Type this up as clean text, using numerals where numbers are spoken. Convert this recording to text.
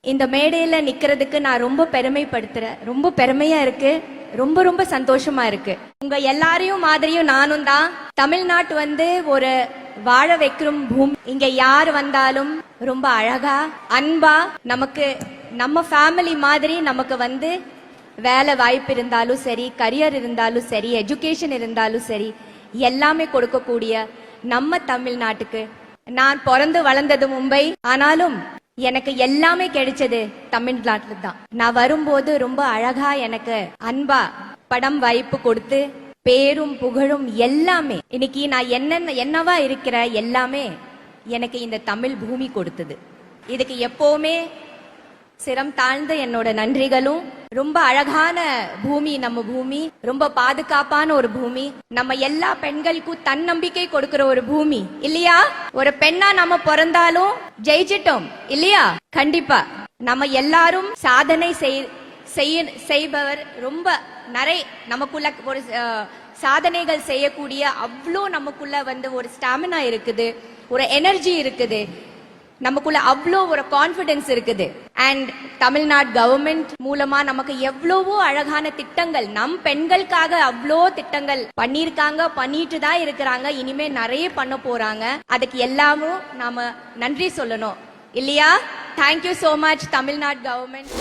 இந்த மேடையில நிக்கிறதுக்கு நான் ரொம்ப பெருமைப்படுத்துறேன். ரொம்ப பெருமையா இருக்கு. ரொம்ப ரொம்ப சந்தோஷமா இருக்கு. உங்க எல்லாரையும் மாதிரியும் நானும் தான். தமிழ்நாட்டு ஒரு வாழ வைக்கும் பூமி. இங்க யார் வந்தாலும் ரொம்ப அழகா அன்பா நமக்கு நம்ம ஃபேமிலி மாதிரி நமக்கு வேலை வாய்ப்பு இருந்தாலும் சரி, கரியர் இருந்தாலும் சரி, எஜுகேஷன் இருந்தாலும் சரி, எல்லாமே கொடுக்கக்கூடிய நம்ம தமிழ்நாட்டுக்கு நான் பிறந்து வளர்ந்தது மும்பை. ஆனாலும் எனக்கு எல்லாமே கிடைச்சது தமிழ்நாட்டுல தான். நான் வரும்போது ரொம்ப அழகா எனக்கு அன்பா படம் வாய்ப்பு கொடுத்து பேரும் புகழும் எல்லாமே இன்னைக்கு நான் என்னவா இருக்கிற எல்லாமே எனக்கு இந்த தமிழ் பூமி கொடுத்தது. இதுக்கு எப்பவுமே சிரம் தாழ்ந்த என்னோட நன்றிகளும். ரொம்ப அழகான பூமி நம்ம பூமி, ரொம்ப பாதுகாப்பான ஒரு பூமி, நம்ம எல்லா பெண்களுக்கும் தன்னம்பிக்கை கொடுக்கிற ஒரு பூமி இல்லையா? ஒரு பெண்ணா நம்ம பிறந்தாலும் ஜெயிச்சிட்டோம் இல்லையா? கண்டிப்பா நம்ம எல்லாரும் சாதனை செய்பவர். ரொம்ப நிறைய நமக்குள்ள ஒரு சாதனைகள் செய்யக்கூடிய அவ்வளோ நமக்குள்ள ஒரு ஸ்டாமினா இருக்குது, ஒரு எனர்ஜி இருக்குது, நமக்குள்ள அவ்வளோ ஒரு கான்பிடன்ஸ் இருக்குது. அண்ட் தமிழ்நாடு கவர்மெண்ட் மூலமா நமக்கு எவ்வளவோ அழகான திட்டங்கள் நம் பெண்களுக்காக அவ்வளோ திட்டங்கள் பண்ணிருக்காங்க, பண்ணிட்டு தான் இருக்கிறாங்க, இனிமே நிறைய பண்ண போறாங்க. அதுக்கு எல்லாமும் நாம நன்றி சொல்லணும் இல்லையா? Thank you so much Tamil Nadu government.